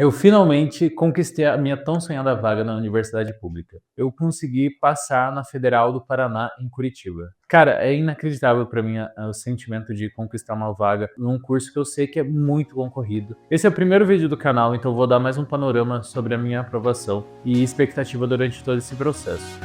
Eu finalmente conquistei a minha tão sonhada vaga na universidade pública. Eu consegui passar na Federal do Paraná, em Curitiba. Cara, é inacreditável para mim o sentimento de conquistar uma vaga num curso que eu sei que é muito concorrido. Esse é o primeiro vídeo do canal, então eu vou dar mais um panorama sobre a minha aprovação e expectativa durante todo esse processo.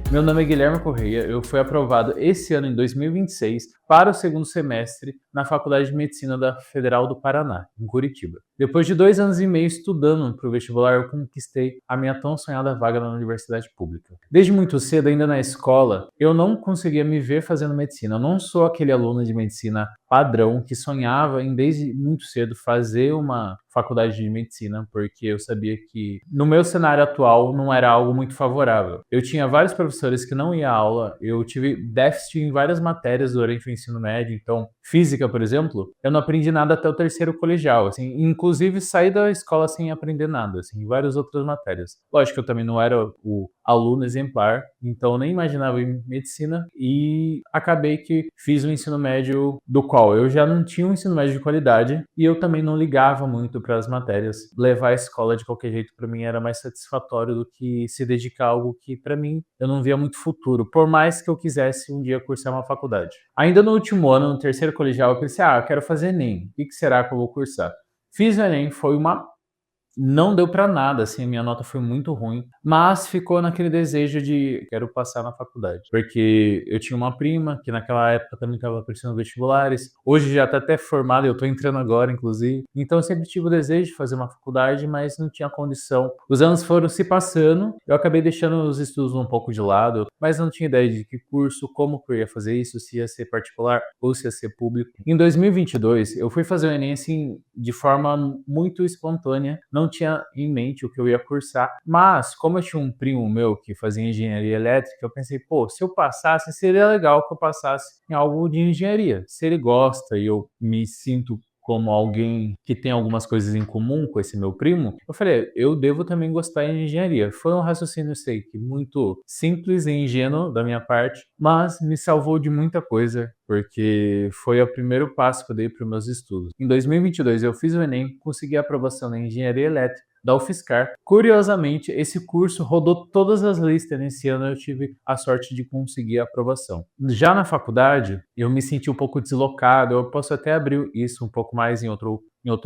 Meu nome é Guilherme Correia, eu fui aprovado esse ano, em 2026, para o segundo semestre na Faculdade de Medicina da Federal do Paraná, em Curitiba. Depois de 2 anos e meio estudando para o vestibular, eu conquistei a minha tão sonhada vaga na universidade pública. Desde muito cedo, ainda na escola, eu não conseguia me ver fazendo medicina. Eu não sou aquele aluno de medicina padrão que sonhava em, desde muito cedo, fazer uma faculdade de medicina, porque eu sabia que no meu cenário atual não era algo muito favorável. Eu tinha vários professores que não iam à aula, eu tive déficit em várias matérias durante o ensino médio, então física, por exemplo, eu não aprendi nada até o terceiro colegial, assim, inclusive saí da escola sem aprender nada, assim, em várias outras matérias. Lógico que eu também não era o aluno exemplar, então nem imaginava em medicina e acabei que fiz o ensino médio do qual eu já não tinha um ensino médio de qualidade e eu também não ligava muito para as matérias. Levar a escola de qualquer jeito para mim era mais satisfatório do que se dedicar a algo que para mim eu não via muito futuro, por mais que eu quisesse um dia cursar uma faculdade. Ainda no último ano, no terceiro colegial, eu pensei, eu quero fazer Enem, o que será que eu vou cursar? Fiz o Enem, não deu pra nada, assim, a minha nota foi muito ruim, mas ficou naquele desejo de quero passar na faculdade, porque eu tinha uma prima que naquela época também estava prestando vestibulares, hoje já tá até formada, eu tô entrando agora, inclusive, então eu sempre tive o desejo de fazer uma faculdade, mas não tinha condição. Os anos foram se passando, eu acabei deixando os estudos um pouco de lado, mas não tinha ideia de que curso, como que eu ia fazer isso, se ia ser particular ou se ia ser público. Em 2022, eu fui fazer o Enem, assim, de forma muito espontânea, não tinha em mente o que eu ia cursar, mas como eu tinha um primo meu que fazia engenharia elétrica, eu pensei, se eu passasse, seria legal que eu passasse em algo de engenharia. Se ele gosta e eu me sinto como alguém que tem algumas coisas em comum com esse meu primo, eu falei, eu devo também gostar de engenharia. Foi um raciocínio, eu sei, que muito simples e ingênuo da minha parte, mas me salvou de muita coisa, porque foi o primeiro passo que eu dei para os meus estudos. Em 2022 eu fiz o Enem, consegui a aprovação na engenharia elétrica da UFSCar. Curiosamente, esse curso rodou todas as listas nesse ano, eu tive a sorte de conseguir a aprovação. Já na faculdade, eu me senti um pouco deslocado, eu posso até abrir isso um pouco mais em outro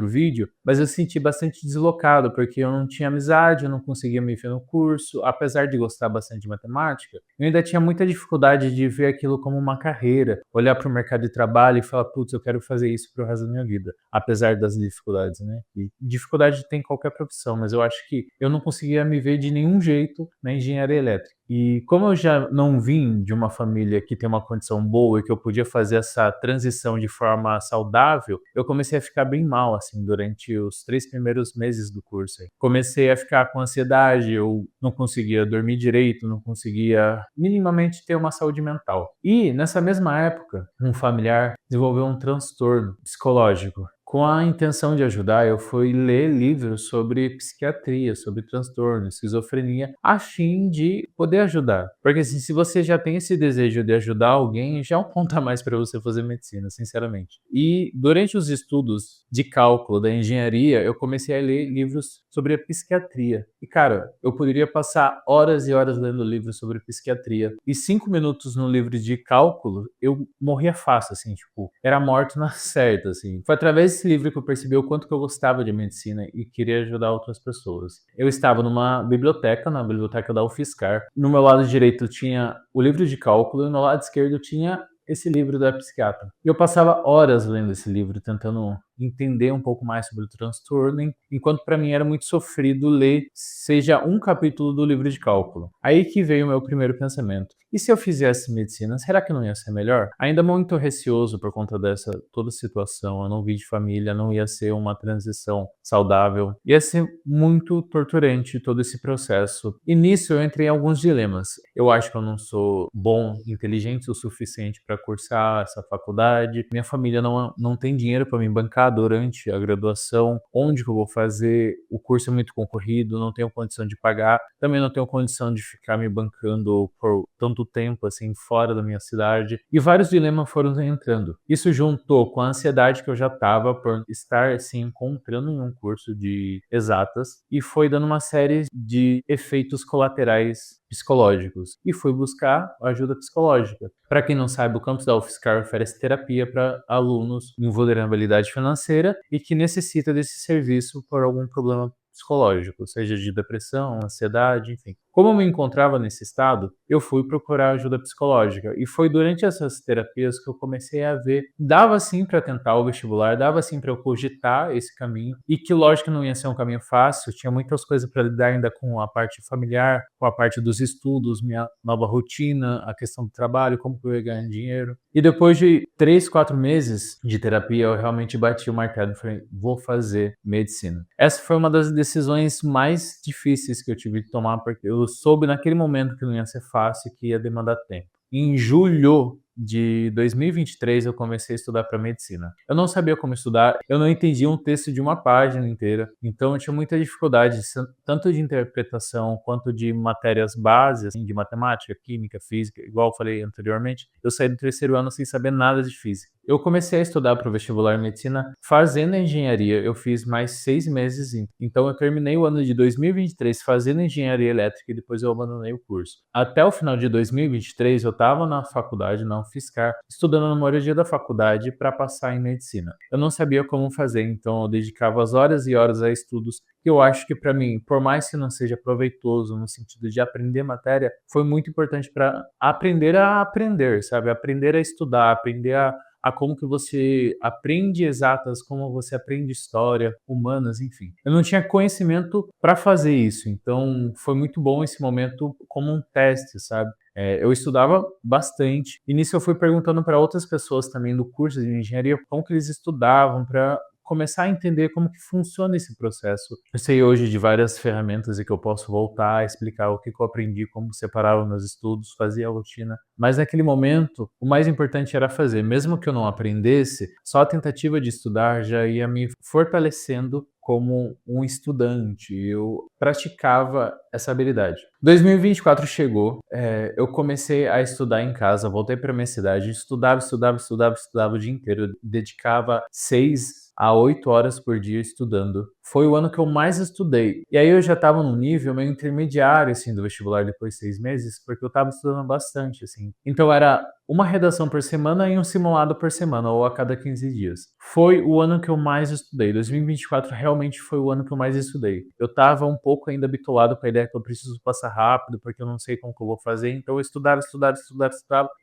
vídeo, mas eu senti bastante deslocado, porque eu não tinha amizade, eu não conseguia me ver no curso, apesar de gostar bastante de matemática, eu ainda tinha muita dificuldade de ver aquilo como uma carreira, olhar para o mercado de trabalho e falar, putz, eu quero fazer isso pro resto da minha vida, apesar das dificuldades, né? E dificuldade tem em qualquer profissão, mas eu acho que eu não conseguia me ver de nenhum jeito na engenharia elétrica. E como eu já não vim de uma família que tem uma condição boa e que eu podia fazer essa transição de forma saudável, eu comecei a ficar bem mal, assim, durante os 3 primeiros meses do curso. Comecei a ficar com ansiedade, eu não conseguia dormir direito, não conseguia minimamente ter uma saúde mental. E nessa mesma época, um familiar desenvolveu um transtorno psicológico. Com a intenção de ajudar, eu fui ler livros sobre psiquiatria, sobre transtorno, esquizofrenia, a fim de poder ajudar. Porque assim, se você já tem esse desejo de ajudar alguém, já é um ponto a mais para você fazer medicina, sinceramente. E durante os estudos de cálculo da engenharia, eu comecei a ler livros sobre a psiquiatria. E cara, eu poderia passar horas e horas lendo livros sobre psiquiatria. E 5 minutos no livro de cálculo, eu morria fácil, assim, tipo, era morto na certa, assim. Foi através desse livro que eu percebi o quanto que eu gostava de medicina e queria ajudar outras pessoas. Eu estava numa biblioteca, na biblioteca da UFSCar. No meu lado direito tinha o livro de cálculo e no lado esquerdo tinha esse livro da psiquiatra. E eu passava horas lendo esse livro, tentando entender um pouco mais sobre o transtorno, enquanto para mim era muito sofrido ler seja um capítulo do livro de cálculo. Aí que veio o meu primeiro pensamento. E se eu fizesse medicina, será que não ia ser melhor? Ainda muito receoso por conta dessa toda situação, eu não vim de família, não ia ser uma transição saudável, ia ser muito torturante todo esse processo. E nisso eu entrei em alguns dilemas. Eu acho que eu não sou bom, inteligente o suficiente para cursar essa faculdade, minha família não tem dinheiro para me bancar durante a graduação, onde que eu vou fazer, o curso é muito concorrido, não tenho condição de pagar, também não tenho condição de ficar me bancando por tanto tempo assim fora da minha cidade, e vários dilemas foram entrando. Isso juntou com a ansiedade que eu já estava por estar se encontrando em um curso de exatas e foi dando uma série de efeitos colaterais psicológicos e fui buscar ajuda psicológica. Para quem não sabe, o campus da UFSCar oferece terapia para alunos em vulnerabilidade financeira e que necessita desse serviço por algum problema psicológico, seja de depressão, ansiedade, enfim. Como eu me encontrava nesse estado, eu fui procurar ajuda psicológica e foi durante essas terapias que eu comecei a ver, dava sim para tentar o vestibular, dava sim para eu cogitar esse caminho e que lógico que não ia ser um caminho fácil, tinha muitas coisas para lidar ainda com a parte familiar, com a parte dos estudos, minha nova rotina, a questão do trabalho, como que eu ia ganhar dinheiro. E depois de 3, 4 meses de terapia, eu realmente bati o martelo e falei, vou fazer medicina. Essa foi uma das decisões mais difíceis que eu tive que tomar, porque eu soube naquele momento que não ia ser fácil e que ia demandar tempo. Em julho de 2023 eu comecei a estudar para medicina. Eu não sabia como estudar, eu não entendia um texto de uma página inteira, então eu tinha muita dificuldade, tanto de interpretação quanto de matérias básicas, assim, de matemática, química, física, igual eu falei anteriormente. Eu saí do terceiro ano sem saber nada de física. Eu comecei a estudar para o vestibular em medicina fazendo engenharia. Eu fiz mais 6 meses, então eu terminei o ano de 2023 fazendo engenharia elétrica e depois eu abandonei o curso. Até o final de 2023 eu estava na faculdade, na UFSCar, estudando na maioria da faculdade para passar em medicina. Eu não sabia como fazer, então eu dedicava as horas e horas a estudos que eu acho que para mim, por mais que não seja proveitoso no sentido de aprender matéria, foi muito importante para aprender a aprender, sabe? Aprender a estudar, aprender a como que você aprende exatas, como você aprende história, humanas, enfim. Eu não tinha conhecimento para fazer isso, então foi muito bom esse momento como um teste, sabe? Eu estudava bastante, e nisso eu fui perguntando para outras pessoas também do curso de engenharia como que eles estudavam para começar a entender como que funciona esse processo. Eu sei hoje de várias ferramentas e que eu posso voltar a explicar o que eu aprendi, como separava meus estudos, fazia a rotina. Mas naquele momento, o mais importante era fazer. Mesmo que eu não aprendesse, só a tentativa de estudar já ia me fortalecendo como um estudante. Eu praticava essa habilidade. 2024 chegou, eu comecei a estudar em casa, voltei para minha cidade, estudava o dia inteiro, eu dedicava 6 a 8 horas por dia estudando. Foi o ano que eu mais estudei. E aí eu já estava num nível meio intermediário, assim, do vestibular depois de 6 meses, porque eu estava estudando bastante, assim. Então era uma redação por semana e um simulado por semana, ou a cada 15 dias. Foi o ano que eu mais estudei. 2024 realmente foi o ano que eu mais estudei. Eu estava um pouco ainda bitolado com a ideia que eu preciso passar rápido, porque eu não sei como que eu vou fazer. Então eu estudava.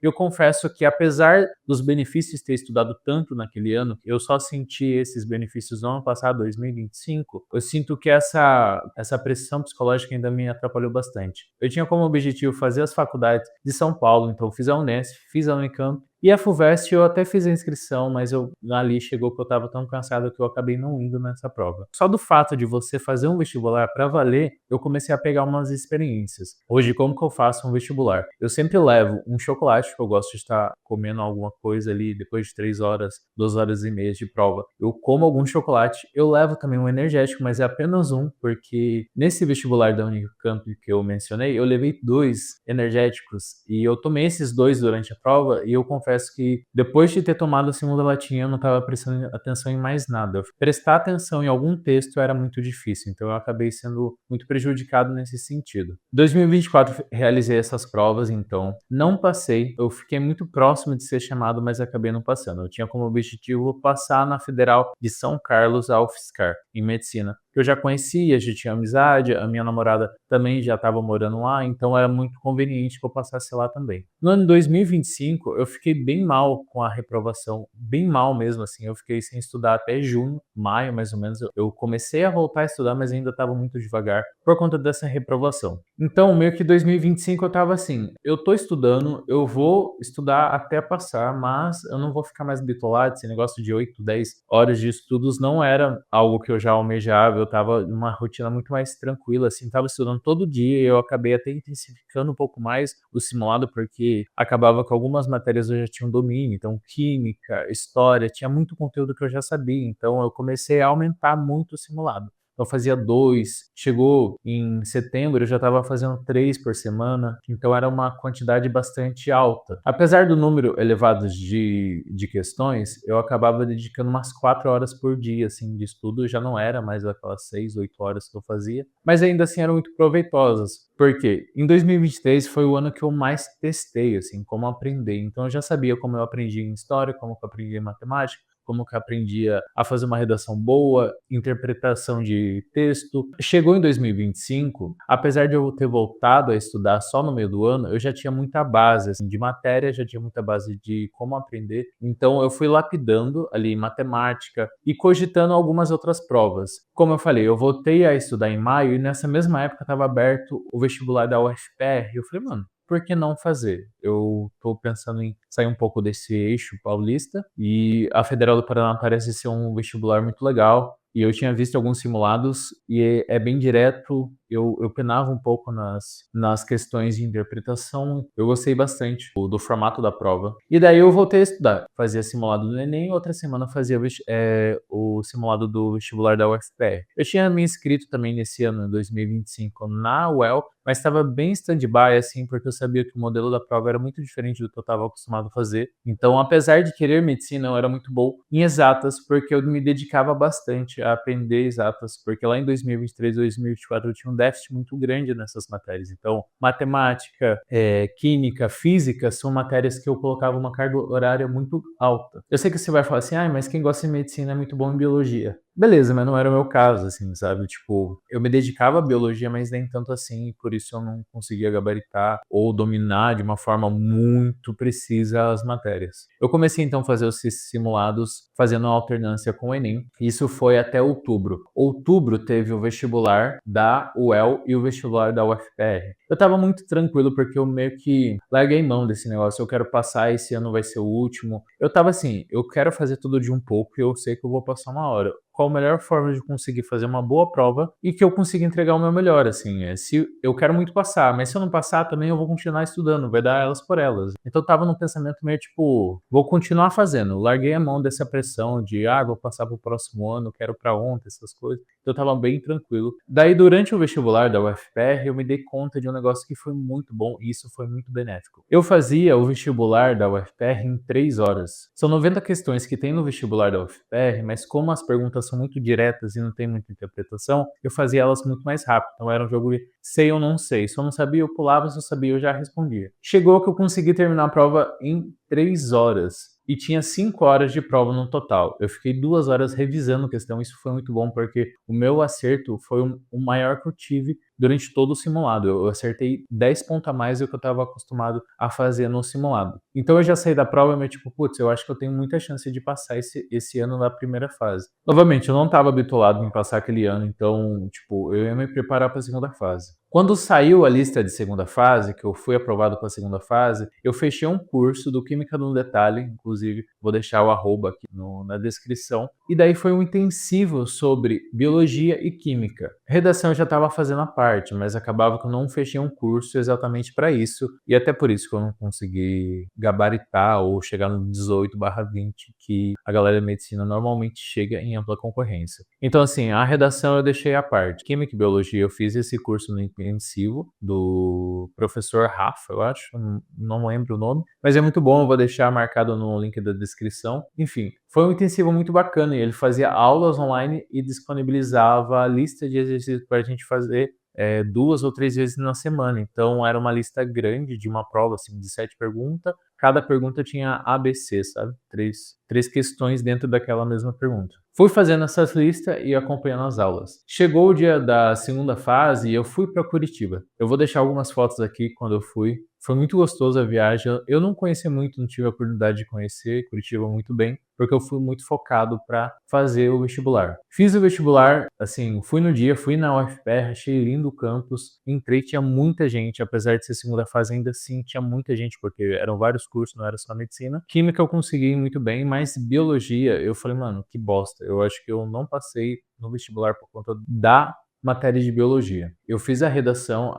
E eu confesso que apesar dos benefícios de ter estudado tanto naquele ano, eu só senti esses benefícios no ano passado, 2025. Eu sinto que essa pressão psicológica ainda me atrapalhou bastante. Eu tinha como objetivo fazer as faculdades de São Paulo, então eu fiz a Unesp, fiz a Unicamp, e a FUVEST eu até fiz a inscrição, mas ali chegou que eu estava tão cansado que eu acabei não indo nessa prova. Só do fato de você fazer um vestibular para valer, eu comecei a pegar umas experiências. Hoje, como que eu faço um vestibular? Eu sempre levo um chocolate, que eu gosto de estar comendo alguma coisa ali depois de 3 horas, 2 horas e meia de prova. Eu como algum chocolate, eu levo também um energético, mas é apenas um, porque nesse vestibular da Unicamp que eu mencionei, eu levei 2 energéticos e eu tomei esses 2 durante a prova e eu confesso que depois de ter tomado a segunda latinha eu não estava prestando atenção em mais nada. Prestar atenção em algum texto era muito difícil, então eu acabei sendo muito prejudicado nesse sentido. 2024 realizei essas provas, então não passei. Eu fiquei muito próximo de ser chamado, mas acabei não passando. Eu tinha como objetivo passar na Federal de São Carlos, a UFSCar, em medicina. Eu já conhecia, já tinha amizade, a minha namorada também já estava morando lá, então era muito conveniente que eu passasse lá também. No ano 2025, eu fiquei bem mal com a reprovação, bem mal mesmo, assim, eu fiquei sem estudar até junho, maio mais ou menos, eu comecei a voltar a estudar, mas ainda estava muito devagar por conta dessa reprovação. Então, meio que 2025 eu estava assim, eu tô estudando, eu vou estudar até passar, mas eu não vou ficar mais bitolado, esse negócio de 8, 10 horas de estudos não era algo que eu já almejava, eu estava numa rotina muito mais tranquila, assim, estava estudando todo dia e eu acabei até intensificando um pouco mais o simulado, porque acabava que algumas matérias eu já tinha um domínio, então química, história, tinha muito conteúdo que eu já sabia, então eu comecei a aumentar muito o simulado. Então fazia 2, chegou em setembro eu já estava fazendo 3 por semana, então era uma quantidade bastante alta. Apesar do número elevado de questões, eu acabava dedicando umas 4 horas por dia, assim, de estudo, já não era mais aquelas 6, 8 horas que eu fazia, mas ainda assim eram muito proveitosas. Por quê? Em 2023 foi o ano que eu mais testei, assim, como aprender. Então eu já sabia como eu aprendi em história, como eu aprendi em matemática, como que eu aprendia a fazer uma redação boa, interpretação de texto. Chegou em 2025, apesar de eu ter voltado a estudar só no meio do ano, eu já tinha muita base assim, de matéria, já tinha muita base de como aprender. Então eu fui lapidando ali matemática e cogitando algumas outras provas. Como eu falei, eu voltei a estudar em maio e nessa mesma época estava aberto o vestibular da UFPR. Eu falei, mano, por que não fazer? Eu estou pensando em sair um pouco desse eixo paulista e a Federal do Paraná parece ser um vestibular muito legal. E eu tinha visto alguns simulados e é bem direto. Eu penava um pouco nas questões de interpretação. Eu gostei bastante do formato da prova. E daí eu voltei a estudar. Fazia simulado do Enem, outra semana fazia o simulado do vestibular da UFPR. Eu tinha me inscrito também nesse ano, em 2025, na UEL, mas estava bem stand-by, assim, porque eu sabia que o modelo da prova era muito diferente do que eu estava acostumado a fazer. Então, apesar de querer medicina, eu era muito bom em exatas, porque eu me dedicava bastante a aprender exatas, porque lá em 2023 e 2024 eu tinha um déficit muito grande nessas matérias. Então, matemática, química, física são matérias que eu colocava uma carga horária muito alta. Eu sei que você vai falar assim, ah, mas quem gosta de medicina é muito bom em biologia. Beleza, mas não era o meu caso, assim, sabe? Tipo, eu me dedicava à biologia, mas nem tanto assim, por isso eu não conseguia gabaritar ou dominar de uma forma muito precisa as matérias. Eu comecei então a fazer os simulados fazendo uma alternância com o Enem. Isso foi até outubro. Outubro teve o vestibular da UEL e o vestibular da UFPR. Eu tava muito tranquilo porque eu meio que larguei mão desse negócio. Eu quero passar, esse ano vai ser o último. Eu tava assim, eu quero fazer tudo de um pouco e eu sei que eu vou passar uma hora. Qual a melhor forma de conseguir fazer uma boa prova e que eu consiga entregar o meu melhor, assim, se eu quero muito passar, mas se eu não passar também eu vou continuar estudando, vai dar elas por elas. Então eu tava num pensamento meio tipo, vou continuar fazendo, larguei a mão dessa pressão de, vou passar pro próximo ano, quero pra ontem, essas coisas. Então eu tava bem tranquilo. Daí durante o vestibular da UFPR eu me dei conta de um negócio que foi muito bom e isso foi muito benéfico. Eu fazia o vestibular da UFPR em 3 horas. São 90 questões que tem no vestibular da UFPR, mas como as perguntas são muito diretas e não tem muita interpretação, eu fazia elas muito mais rápido. Então era um jogo de sei ou não sei. Se eu não sabia, eu pulava, se eu sabia, eu já respondia. Chegou que eu consegui terminar a prova em 3 horas. E tinha 5 horas de prova no total. Eu fiquei 2 horas revisando questão, isso foi muito bom, porque o meu acerto foi o maior que eu tive durante todo o simulado. Eu acertei 10 pontos a mais do que eu estava acostumado a fazer no simulado. Então eu já saí da prova meio tipo, putz, eu acho que eu tenho muita chance de passar esse ano na primeira fase. Novamente, eu não estava habituado em passar aquele ano, então, tipo, eu ia me preparar para a segunda fase. Quando saiu a lista de segunda fase, que eu fui aprovado para a segunda fase, eu fechei um curso do Química no Detalhe, inclusive vou deixar o arroba aqui na descrição, e daí foi um intensivo sobre biologia e química. Redação eu já estava fazendo a parte, mas acabava que eu não fechei um curso exatamente para isso, e até por isso que eu não consegui gabaritar ou chegar no 18/20, que a galera de medicina normalmente chega em ampla concorrência. Então, assim, a redação eu deixei à parte. Química e biologia eu fiz esse curso no intensivo do professor Rafa, eu acho, não lembro o nome, mas é muito bom, eu vou deixar marcado no link da descrição. Enfim, foi um intensivo muito bacana e ele fazia aulas online e disponibilizava a lista de exercícios para a gente fazer 2 ou 3 vezes na semana. Então era uma lista grande de uma prova assim, de 7 perguntas. Cada pergunta tinha ABC, sabe? Três questões dentro daquela mesma pergunta. Fui fazendo essas listas e acompanhando as aulas. Chegou o dia da segunda fase e eu fui para Curitiba. Eu vou deixar algumas fotos aqui quando eu fui. Foi muito gostoso a viagem. Eu não conheci muito, não tive a oportunidade de conhecer Curitiba muito bem, porque eu fui muito focado para fazer o vestibular. Fiz o vestibular, assim, fui no dia, fui na UFPR, achei lindo o campus, entrei, tinha muita gente, apesar de ser segunda fase, ainda assim tinha muita gente, porque eram vários cursos, não era só medicina. Química eu consegui muito bem, mas biologia, eu falei, mano, que bosta, eu acho que eu não passei no vestibular por conta da matéria de biologia. Eu fiz a redação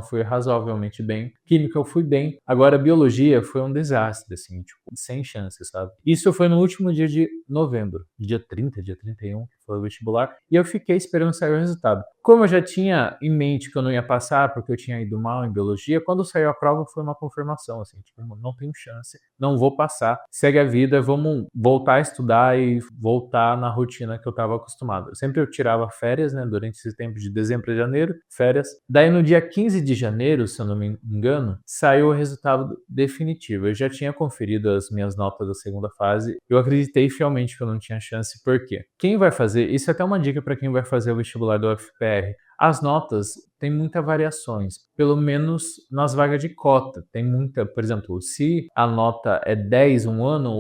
foi razoavelmente bem, química eu fui bem, agora biologia foi um desastre, assim, tipo, sem chance, sabe? Isso foi no último dia de novembro, dia 30, dia 31, que foi o vestibular, e eu fiquei esperando sair o resultado. Como eu já tinha em mente que eu não ia passar, porque eu tinha ido mal em biologia, quando saiu a prova foi uma confirmação, assim, tipo, não tenho chance, não vou passar, segue a vida, vamos voltar a estudar e voltar na rotina que eu estava acostumado. Sempre eu tirava férias, né, durante esse tempo de dezembro a janeiro, férias. Daí no dia 15 de janeiro, se eu não me engano, saiu o resultado definitivo. Eu já tinha conferido as minhas notas da segunda fase. Eu acreditei fielmente que eu não tinha chance, por quê? Quem vai fazer, isso é até uma dica para quem vai fazer o vestibular do UFPR. As notas têm muitas variações, pelo menos nas vagas de cota. Tem muita, por exemplo, se a nota é 10 um ano,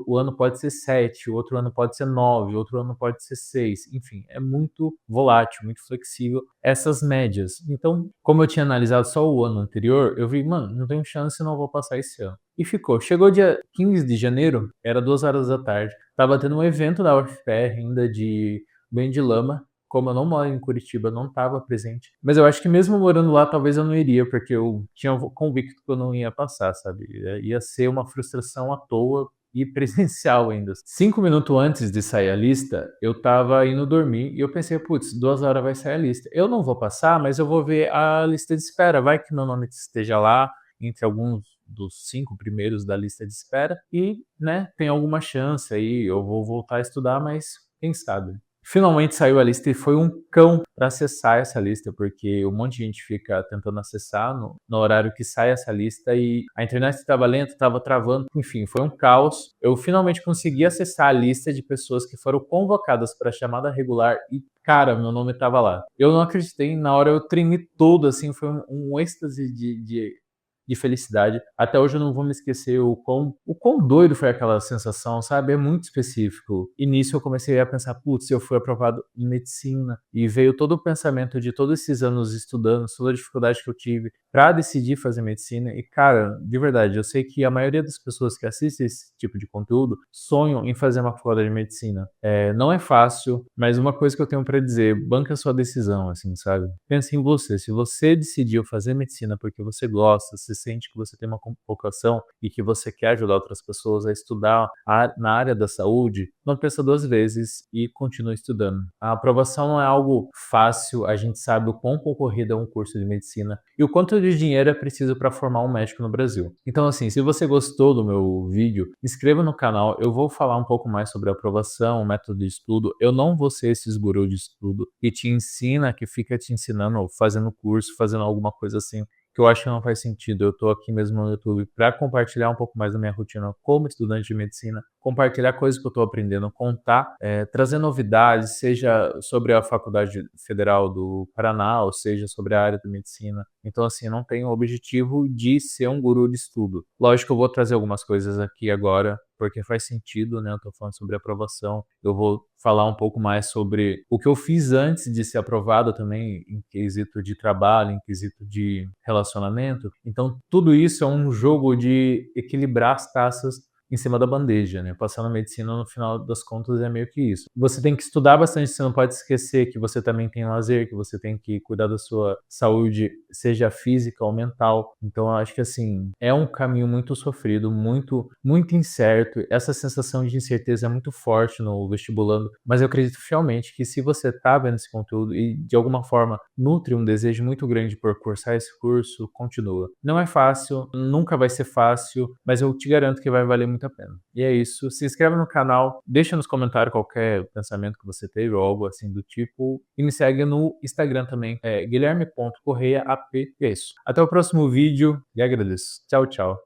o ano pode ser 7, o outro ano pode ser 9, o outro ano pode ser 6. Enfim, é muito volátil, muito flexível essas médias. Então, como eu tinha analisado só o ano anterior, eu vi, mano, não tenho chance, não vou passar esse ano. E ficou. Chegou dia 15 de janeiro, era 2 horas da tarde. Tava tendo um evento da UFPR ainda de Bem de Lama. Como eu não moro em Curitiba, eu não estava presente. Mas eu acho que mesmo morando lá, talvez eu não iria, porque eu tinha convicto que eu não ia passar, sabe? Ia ser uma frustração à toa e presencial ainda. 5 minutos antes de sair a lista, eu tava indo dormir e eu pensei, putz, 2 horas vai sair a lista. Eu não vou passar, mas eu vou ver a lista de espera. Vai que meu nome esteja lá, entre alguns dos 5 primeiros da lista de espera e, né, tem alguma chance aí, eu vou voltar a estudar, mas quem sabe. Finalmente saiu a lista e foi um cão para acessar essa lista, porque um monte de gente fica tentando acessar no horário que sai essa lista e a internet estava lenta, estava travando, enfim, foi um caos. Eu finalmente consegui acessar a lista de pessoas que foram convocadas para a chamada regular e, cara, meu nome estava lá. Eu não acreditei, na hora eu tremi todo, assim, foi um êxtase de felicidade. Até hoje eu não vou me esquecer o quão doido foi aquela sensação, sabe? É muito específico. E nisso eu comecei a pensar, putz, eu fui aprovado em medicina. E veio todo o pensamento de todos esses anos estudando, toda a dificuldade que eu tive para decidir fazer medicina. E, cara, de verdade, eu sei que a maioria das pessoas que assistem esse tipo de conteúdo sonham em fazer uma faculdade de medicina. Não é fácil, mas uma coisa que eu tenho para dizer, banca a sua decisão, assim, sabe? Pense em você. Se você decidiu fazer medicina porque você gosta, se sente que você tem uma vocação e que você quer ajudar outras pessoas a estudar na área da saúde, não pensa duas vezes e continue estudando. A aprovação não é algo fácil, a gente sabe o quão concorrido é um curso de medicina e o quanto de dinheiro é preciso para formar um médico no Brasil. Então, assim, se você gostou do meu vídeo, inscreva no canal, eu vou falar um pouco mais sobre a aprovação, o método de estudo. Eu não vou ser esses gurus de estudo que te ensina, que fica te ensinando, fazendo curso, fazendo alguma coisa assim que eu acho que não faz sentido. Eu tô aqui mesmo no YouTube para compartilhar um pouco mais da minha rotina como estudante de medicina, compartilhar coisas que eu tô aprendendo, contar, trazer novidades, seja sobre a Faculdade Federal do Paraná, ou seja sobre a área de medicina. Então, assim, não tenho o objetivo de ser um guru de estudo. Lógico que eu vou trazer algumas coisas aqui agora, porque faz sentido, né? Eu tô falando sobre aprovação. Eu vou falar um pouco mais sobre o que eu fiz antes de ser aprovado também, em quesito de trabalho, em quesito de relacionamento. Então, tudo isso é um jogo de equilibrar as taças em cima da bandeja, né? Passar na medicina, no final das contas, é meio que isso. Você tem que estudar bastante, você não pode esquecer que você também tem lazer, que você tem que cuidar da sua saúde, seja física ou mental. Então, eu acho que, assim, é um caminho muito sofrido, muito, muito incerto. Essa sensação de incerteza é muito forte no vestibulando, mas eu acredito fielmente que se você tá vendo esse conteúdo e, de alguma forma, nutre um desejo muito grande por cursar esse curso, continua. Não é fácil, nunca vai ser fácil, mas eu te garanto que vai valer muito a pena. E é isso. Se inscreve no canal, deixa nos comentários qualquer pensamento que você teve ou algo assim do tipo. E me segue no Instagram também, guilherme.correiaap. E é isso. Até o próximo vídeo e agradeço. Tchau, tchau.